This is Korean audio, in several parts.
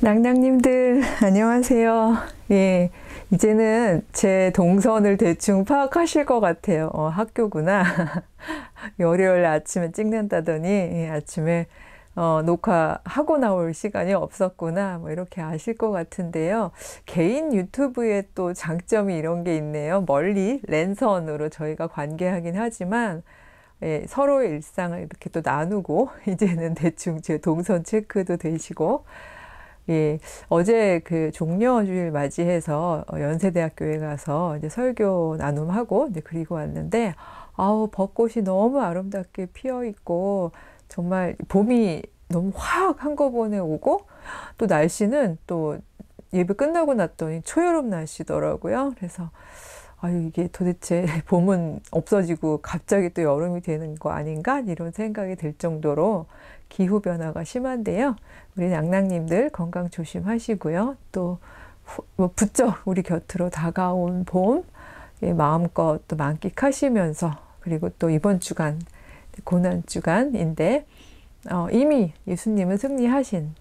낭낭님들 안녕하세요. 예, 이제는 제 동선을 대충 파악하실 것 같아요. 학교구나. 월요일 아침에 찍는다더니 아침에 녹화하고 나올 시간이 없었구나. 뭐 이렇게 아실 것 같은데요. 개인 유튜브에 또 장점이 이런 게 있네요. 멀리 랜선으로 저희가 관계하긴 하지만 예, 서로의 일상을 이렇게 또 나누고 이제는 대충 제 동선 체크도 되시고 예, 어제 그 종려주일 맞이해서 연세대학교에 가서 이제 설교 나눔하고 이제 그리고 왔는데, 아우, 벚꽃이 너무 아름답게 피어 있고, 정말 봄이 너무 확 한꺼번에 오고, 또 날씨는 또 예배 끝나고 났더니 초여름 날씨더라고요. 그래서, 아유, 이게 도대체 봄은 없어지고 갑자기 또 여름이 되는 거 아닌가? 이런 생각이 들 정도로 기후 변화가 심한데요. 우리 낭낭님들 건강 조심하시고요. 또 뭐 부쩍 우리 곁으로 다가온 봄 마음껏 또 만끽하시면서, 그리고 또 이번 주간 고난 주간인데 이미 예수님은 승리하신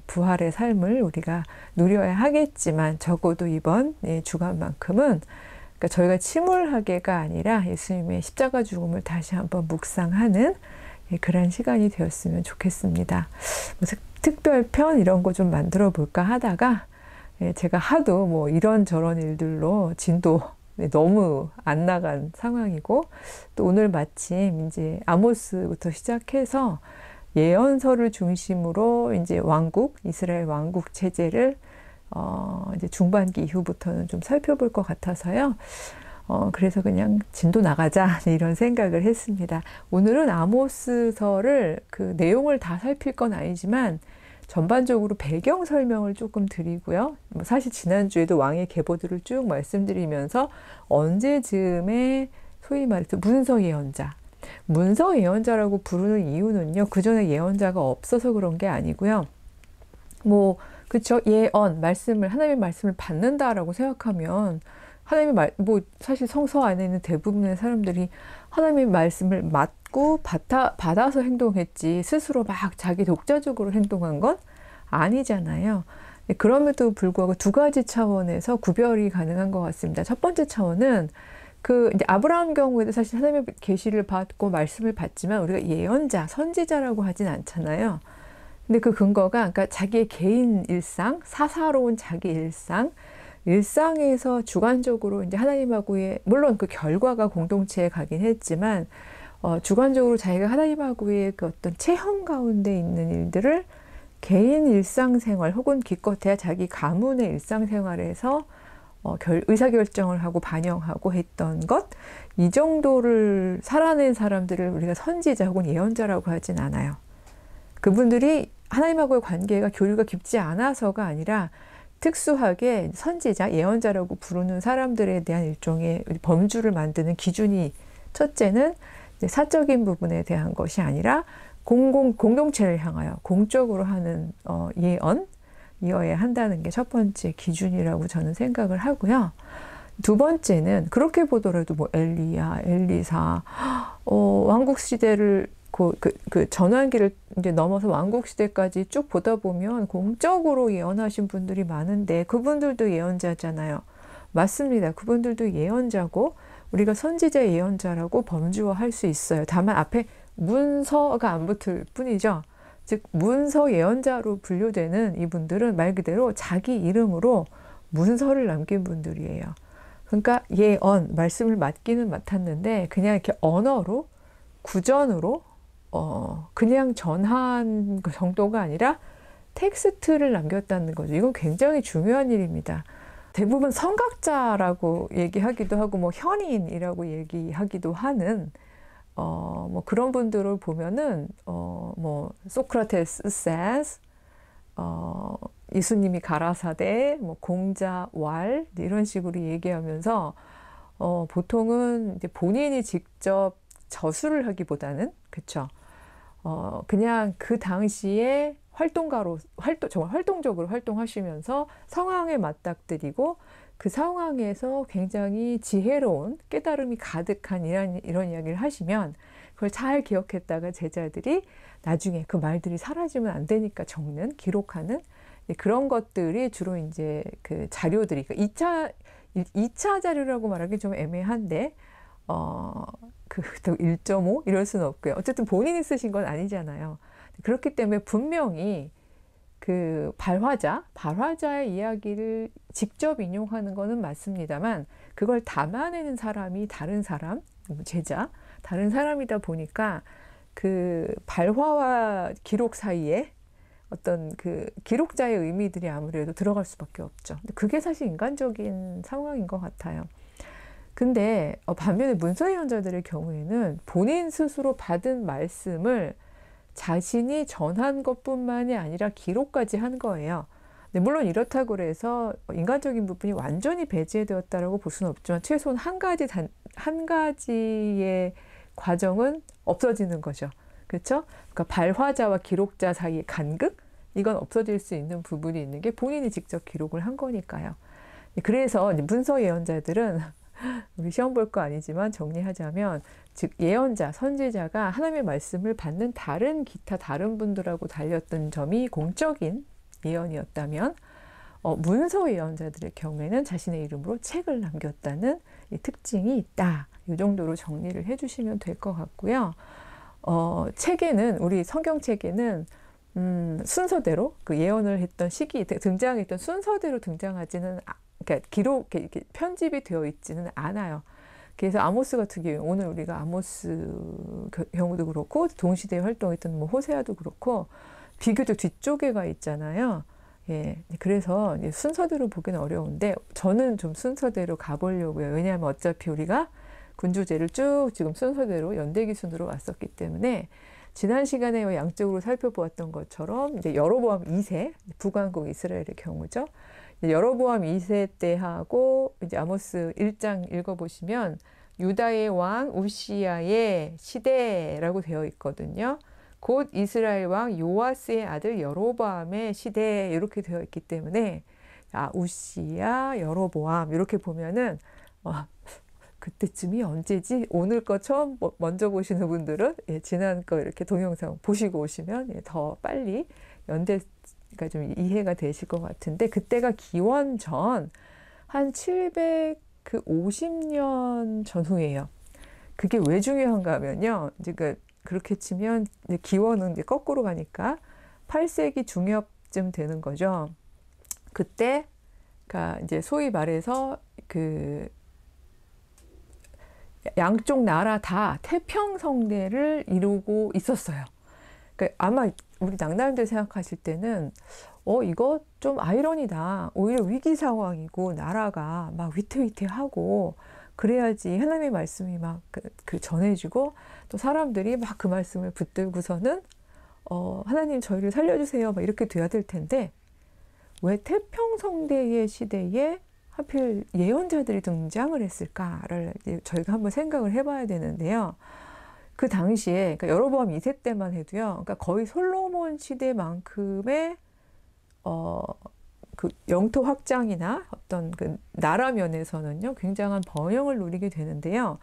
부활의 삶을 우리가 누려야 하겠지만, 적어도 이번 주간만큼은 그러니까 저희가 침울하게가 아니라 예수님의 십자가 죽음을 다시 한번 묵상하는 그런 시간이 되었으면 좋겠습니다. 뭐 특별편 이런 거 좀 만들어 볼까 하다가 제가 하도 뭐 이런저런 일들로 진도 너무 안 나간 상황이고, 또 오늘 마침 이제 아모스부터 시작해서 예언서를 중심으로 이제 왕국, 이스라엘 왕국 체제를 이제 중반기 이후부터는 좀 살펴볼 것 같아서요. 그래서 그냥 진도 나가자 이런 생각을 했습니다. 오늘은 아모스서를 그 내용을 다 살필 건 아니지만 전반적으로 배경 설명을 조금 드리고요. 뭐 사실 지난주에도 왕의 계보들을 쭉 말씀드리면서 언제쯤에 소위 말해서 문서 예언자, 문서 예언자라고 부르는 이유는요, 그 전에 예언자가 없어서 그런 게 아니고요. 뭐 그쵸, 예언, 말씀을, 하나님의 말씀을 받는다라고 생각하면 하나님의 뭐 사실 성서 안에 있는 대부분의 사람들이 하나님의 말씀을 받고 받아서 행동했지 스스로 막 자기 독자적으로 행동한 건 아니잖아요. 그럼에도 불구하고 두 가지 차원에서 구별이 가능한 것 같습니다. 첫 번째 차원은 그 이제 아브라함 경우에도 사실 하나님의 계시를 받고 말씀을 받지만 우리가 예언자, 선지자라고 하진 않잖아요. 근데 그 근거가 그러니까 자기의 개인 일상, 사사로운 자기 일상에서 주관적으로 이제 하나님하고의, 물론 그 결과가 공동체에 가긴 했지만 주관적으로 자기가 하나님하고의 그 어떤 체험 가운데 있는 일들을 개인 일상생활 혹은 기껏해야 자기 가문의 일상생활에서 의사결정을 하고 반영하고 했던 것, 이 정도를 살아낸 사람들을 우리가 선지자 혹은 예언자라고 하진 않아요. 그분들이 하나님하고의 관계가 교류가 깊지 않아서가 아니라 특수하게 선지자, 예언자라고 부르는 사람들에 대한 일종의 범주를 만드는 기준이, 첫째는 사적인 부분에 대한 것이 아니라 공동체를 향하여 공적으로 하는 예언이어야 한다는 게 첫 번째 기준이라고 저는 생각을 하고요. 두 번째는 그렇게 보더라도 뭐 엘리야, 엘리사, 왕국 시대를 그 전환기를 이제 넘어서 왕국 시대까지 쭉 보다 보면 공적으로 예언하신 분들이 많은데 그분들도 예언자잖아요. 맞습니다. 그분들도 예언자고 우리가 선지자 예언자라고 범주화할 수 있어요. 다만 앞에 문서가 안 붙을 뿐이죠. 즉 문서 예언자로 분류되는 이분들은 말 그대로 자기 이름으로 문서를 남긴 분들이에요. 그러니까 예언, 말씀을 맡기는 맡았는데 그냥 이렇게 언어로, 구전으로 그냥 전한 그 정도가 아니라 텍스트를 남겼다는 거죠. 이건 굉장히 중요한 일입니다. 대부분 선각자라고 얘기하기도 하고 뭐 현인이라고 얘기하기도 하는 뭐 그런 분들을 보면은 뭐 소크라테스 says, 예수님이 가라사대, 뭐 공자왈 이런 식으로 얘기하면서 보통은 이제 본인이 직접 저술을 하기보다는, 그쵸, 그냥 그 당시에 정말 활동적으로 활동하시면서 상황에 맞닥뜨리고 그 상황에서 굉장히 지혜로운 깨달음이 가득한 이런 이야기를 하시면 그걸 잘 기억했다가 제자들이 나중에 그 말들이 사라지면 안 되니까 적는, 기록하는 그런 것들이 주로 이제 그 자료들이, 그러니까 2차 자료라고 말하기 좀 애매한데, 그 1.5 이럴 수는 없고요. 어쨌든 본인이 쓰신 건 아니잖아요. 그렇기 때문에 분명히 그 발화자의 이야기를 직접 인용하는 거는 맞습니다만, 그걸 담아내는 사람이 다른 사람, 제자, 다른 사람이다 보니까 그 발화와 기록 사이에 어떤 그 기록자의 의미들이 아무래도 들어갈 수밖에 없죠. 근데 그게 사실 인간적인 상황인 것 같아요. 근데 반면에 문서 예언자들의 경우에는 본인 스스로 받은 말씀을 자신이 전한 것뿐만이 아니라 기록까지 한 거예요. 네, 물론 그렇다고 해서 인간적인 부분이 완전히 배제되었다라고 볼 수는 없지만 최소한 한 가지의 과정은 없어지는 거죠. 그렇죠? 그러니까 발화자와 기록자 사이의 간극? 이건 없어질 수 있는 부분이 있는 게 본인이 직접 기록을 한 거니까요. 그래서 문서 예언자들은 우리 시험 볼 거 아니지만 정리하자면, 즉 예언자, 선지자가 하나님의 말씀을 받는 기타 다른 분들하고 달렸던 점이 공적인 예언이었다면, 문서 예언자들의 경우에는 자신의 이름으로 책을 남겼다는 이 특징이 있다. 이 정도로 정리를 해주시면 될 것 같고요. 책에는, 우리 성경책에는 순서대로 그 예언을 했던 시기, 등장했던 순서대로 등장하지는, 그러니까 이렇게 편집이 되어 있지는 않아요. 그래서 아모스 같은 경우, 오늘 우리가 아모스 경우도 그렇고, 동시대에 활동했던 뭐 호세아도 그렇고, 비교적 뒷쪽에 가 있잖아요. 예. 그래서 순서대로 보기는 어려운데, 저는 좀 순서대로 가보려고요. 왜냐하면 어차피 우리가 군주제를 쭉 지금 순서대로 연대기 순으로 왔었기 때문에, 지난 시간에 양쪽으로 살펴보았던 것처럼 이제 여로보암 2세, 북왕국 이스라엘의 경우죠. 여로보암 2세 때하고 이제 아모스 1장 읽어보시면 유다의 왕 우시야의 시대라고 되어 있거든요. 곧 이스라엘 왕 요아스의 아들 여로보암의 시대, 이렇게 되어 있기 때문에 우시야, 여로보암 이렇게 보면은 그때쯤이 언제지? 오늘 거 처음 먼저 보시는 분들은 지난 거 이렇게 동영상 보시고 오시면 더 빨리 연대가 좀 이해가 되실 것 같은데, 그때가 기원 전 한 750년 전후예요. 그게 왜 중요한가 하면요. 이제 그렇게 치면 이제 기원은 이제 거꾸로 가니까 8세기 중엽쯤 되는 거죠. 그때가 이제 소위 말해서 그 양쪽 나라 다 태평성대를 이루고 있었어요. 그러니까 아마 우리 낭나님들 생각하실 때는 이거 좀 아이러니다. 오히려 위기 상황이고 나라가 막 위태위태하고 그래야지 하나님의 말씀이 막 그 전해지고 또 사람들이 막 그 말씀을 붙들고서는 하나님 저희를 살려주세요 막 이렇게 돼야 될 텐데, 왜 태평성대의 시대에 하필 예언자들이 등장을 했을까를 저희가 한번 생각을 해봐야 되는데요. 그 당시에, 그러니까 여로보암 2세 때만 해도요, 그러니까 거의 솔로몬 시대만큼의 그 영토 확장이나 어떤 그 나라 면에서는요, 굉장한 번영을 누리게 되는데요.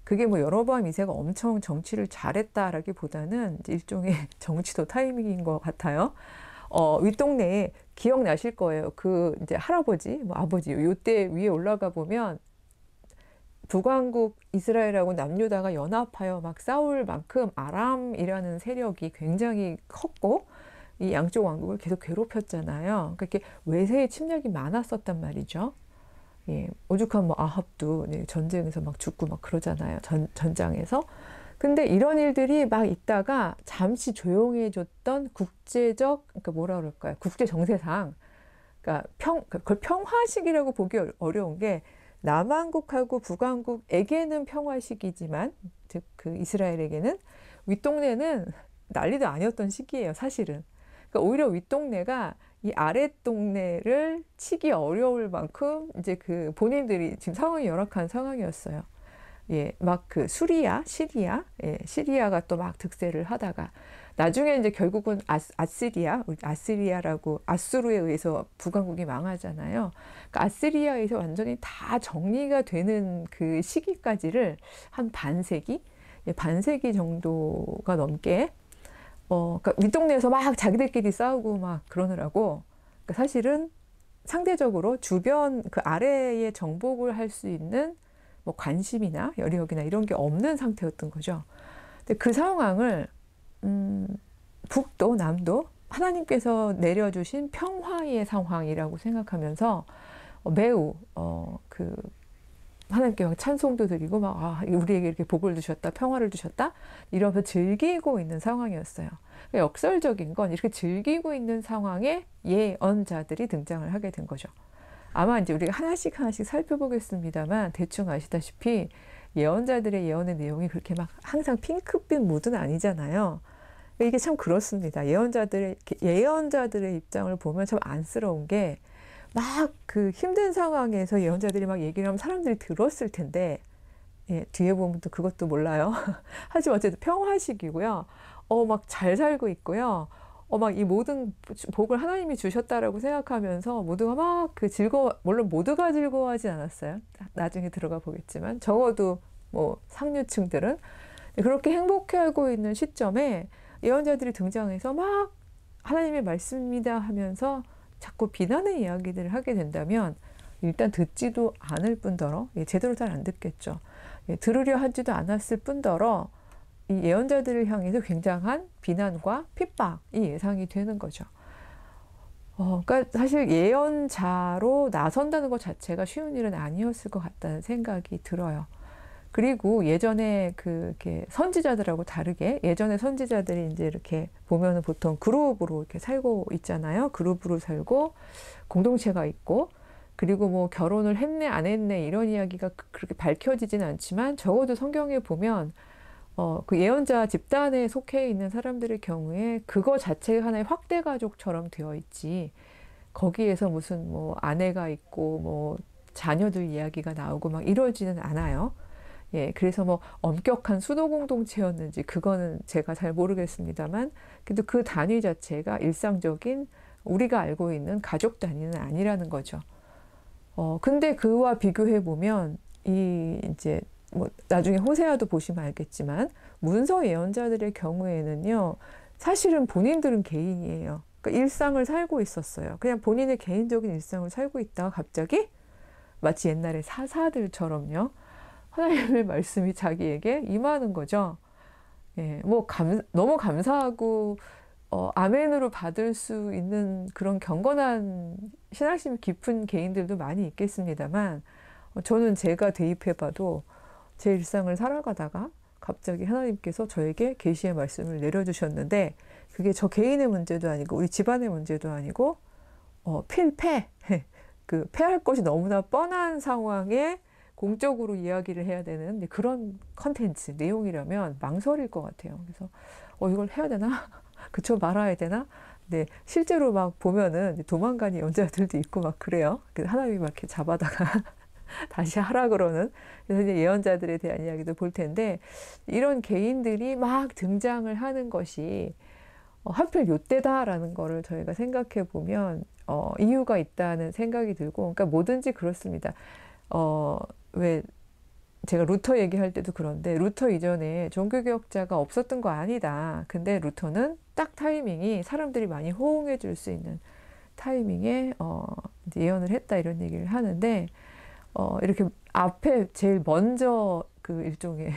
그게 뭐 여로보암 2세가 엄청 정치를 잘했다라기보다는 일종의 정치도 타이밍인 것 같아요. 윗동네에 기억나실 거예요. 그 이제 할아버지, 뭐 아버지, 요때 위에 올라가 보면 북왕국 이스라엘하고 남유다가 연합하여 막 싸울 만큼 아람이라는 세력이 굉장히 컸고, 이 양쪽 왕국을 계속 괴롭혔잖아요. 그러니까 이렇게 외세의 침략이 많았었단 말이죠. 예, 오죽하면 뭐 아합도 전쟁에서 막 죽고 막 그러잖아요. 전장에서. 근데 이런 일들이 막 있다가 잠시 조용해졌던 국제적, 그러니까 뭐라 그럴까요? 국제 정세상. 그러니까 그걸 평화식이라고 보기 어려운 게, 남왕국하고 북왕국에게는 평화식이지만, 즉 그 이스라엘에게는 윗동네는 난리도 아니었던 시기예요, 사실은. 그러니까 오히려 윗동네가 이 아랫동네를 치기 어려울 만큼 이제 그 본인들이 지금 상황이 열악한 상황이었어요. 예, 막 그 시리아, 예, 시리아가 또 막 득세를 하다가 나중에 이제 결국은 아시리아라고 아수르에 의해서 북왕국이 망하잖아요. 그러니까 아시리아에서 완전히 다 정리가 되는 그 시기까지를 한 반세기, 반세기 정도가 넘게 그러니까 윗동네에서 막 자기들끼리 싸우고 막 그러느라고 그러니까 사실은 상대적으로 주변 그 아래에 정복을 할 수 있는 뭐 관심이나 여력이나 이런 게 없는 상태였던 거죠. 근데 그 상황을 북도 남도 하나님께서 내려주신 평화의 상황이라고 생각하면서 매우 그 하나님께 막 찬송도 드리고 막 우리에게 이렇게 복을 주셨다, 평화를 주셨다 이러면서 즐기고 있는 상황이었어요. 역설적인 건 이렇게 즐기고 있는 상황에 예언자들이 등장을 하게 된 거죠. 아마 이제 우리가 하나씩 살펴보겠습니다만 대충 아시다시피 예언자들의 예언의 내용이 그렇게 막 항상 핑크빛 무드는 아니잖아요. 이게 참 그렇습니다. 예언자들의 입장을 보면 참 안쓰러운 게 막 그 힘든 상황에서 예언자들이 막 얘기를 하면 사람들이 들었을 텐데, 예, 뒤에 보면 또 그것도 몰라요. 하지만 어쨌든 평화식이고요. 막 잘 살고 있고요. 막 이 모든 복을 하나님이 주셨다라고 생각하면서 모두가 막 물론 모두가 즐거워하지 않았어요. 나중에 들어가 보겠지만, 적어도 뭐 상류층들은 그렇게 행복해하고 있는 시점에 예언자들이 등장해서 막 하나님의 말씀입니다 하면서 자꾸 비난의 이야기들을 하게 된다면 일단 듣지도 않을 뿐더러 제대로 잘 안 듣겠죠. 들으려 하지도 않았을 뿐더러 이 예언자들을 향해서 굉장한 비난과 핍박이 예상이 되는 거죠. 그러니까 사실 예언자로 나선다는 것 자체가 쉬운 일은 아니었을 것 같다는 생각이 들어요. 그리고 예전에 이렇게 선지자들하고 다르게 예전에 선지자들이 이제 이렇게 보면은 보통 그룹으로 이렇게 살고 있잖아요. 그룹으로 살고 공동체가 있고 그리고 뭐 결혼을 했네 안 했네 이런 이야기가 그렇게 밝혀지지는 않지만 적어도 성경에 보면 그 예언자 집단에 속해 있는 사람들의 경우에 그거 자체가 하나의 확대 가족처럼 되어 있지. 거기에서 무슨 뭐 아내가 있고 뭐 자녀들 이야기가 나오고 막 이러지는 않아요. 예, 그래서 뭐 엄격한 수도 공동체였는지 그거는 제가 잘 모르겠습니다만, 그래도 그 단위 자체가 일상적인 우리가 알고 있는 가족 단위는 아니라는 거죠. 근데 그와 비교해 보면 이제 뭐 나중에 호세아도 보시면 알겠지만 문서 예언자들의 경우에는요, 사실은 본인들은 개인이에요. 그러니까 일상을 살고 있었어요. 그냥 본인의 개인적인 일상을 살고 있다가 갑자기 마치 옛날에 사사들처럼요. 하나님의 말씀이 자기에게 임하는 거죠. 예, 뭐 너무 감사하고 아멘으로 받을 수 있는 그런 경건한 신앙심이 깊은 개인들도 많이 있겠습니다만, 저는 제가 대입해봐도 제 일상을 살아가다가 갑자기 하나님께서 저에게 계시의 말씀을 내려주셨는데, 그게 저 개인의 문제도 아니고 우리 집안의 문제도 아니고 필패 그 패할 것이 너무나 뻔한 상황에 공적으로 이야기를 해야 되는 그런 컨텐츠 내용이라면 망설일 것 같아요. 그래서 이걸 해야 되나? 그쵸, 말아야 되나? 네, 실제로 막 보면은 도망가는 연자들도 있고 막 그래요. 하나님이 막 이렇게 잡아다가 다시 하라 그러는. 그래서 이제 예언자들에 대한 이야기도 볼 텐데, 이런 개인들이 막 등장을 하는 것이 하필 요때다라는 거를 저희가 생각해 보면 이유가 있다는 생각이 들고, 그러니까 뭐든지 그렇습니다. 왜 제가 루터 얘기할 때도 그런데, 루터 이전에 종교개혁자가 없었던 거 아니다. 근데 루터는 딱 타이밍이 사람들이 많이 호응해 줄 수 있는 타이밍에 이제 예언을 했다 이런 얘기를 하는데, 이렇게 앞에 제일 먼저 그 일종의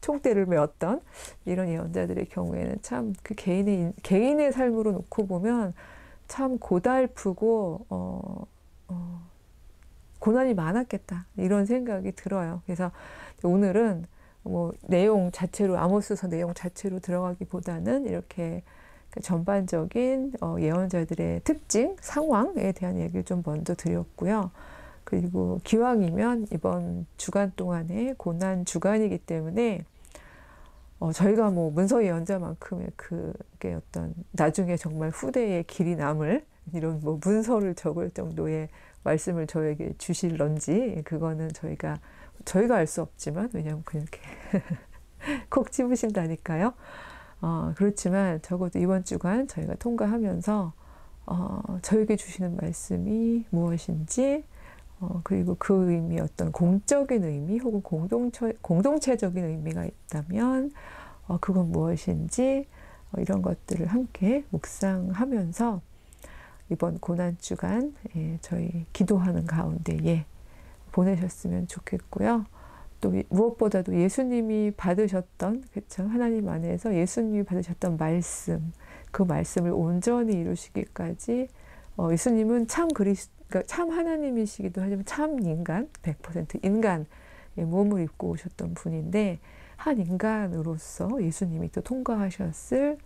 총대를 메웠던 이런 예언자들의 경우에는 참 그 개인의 삶으로 놓고 보면 참 고달프고 고난이 많았겠다 이런 생각이 들어요. 그래서 오늘은 뭐 내용 자체로 아모스서 내용 자체로 들어가기보다는 이렇게 전반적인 예언자들의 특징, 상황에 대한 얘기를 좀 먼저 드렸고요. 그리고 기왕이면 이번 주간 동안에 고난 주간이기 때문에 저희가 뭐 문서 예언자만큼의 그게 어떤 나중에 정말 후대에 길이 남을 이런 뭐 문서를 적을 정도의 말씀을 저에게 주실런지 그거는 저희가 알 수 없지만, 왜냐하면 그렇게 콕 집으신다니까요. 그렇지만 적어도 이번 주간 저희가 통과하면서 저에게 주시는 말씀이 무엇인지 그리고 그 의미 어떤 공적인 의미 혹은 공동체적인 의미가 있다면 그건 무엇인지 이런 것들을 함께 묵상하면서 이번 고난주간 저희 기도하는 가운데에 보내셨으면 좋겠고요. 또 무엇보다도 예수님이 받으셨던, 그쵸? 하나님 안에서 예수님이 받으셨던 말씀, 그 말씀을 온전히 이루시기까지 예수님은 그러니까 참 하나님이시기도 하지만 참 인간, 100% 인간의 몸을 입고 오셨던 분인데 한 인간으로서 예수님이 또 통과하셨을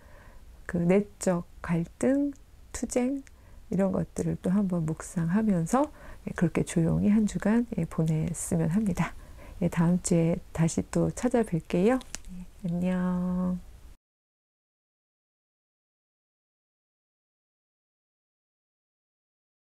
그 내적 갈등, 투쟁 이런 것들을 또 한번 묵상하면서 그렇게 조용히 한 주간 보냈으면 합니다. 다음 주에 다시 또 찾아뵐게요. 안녕.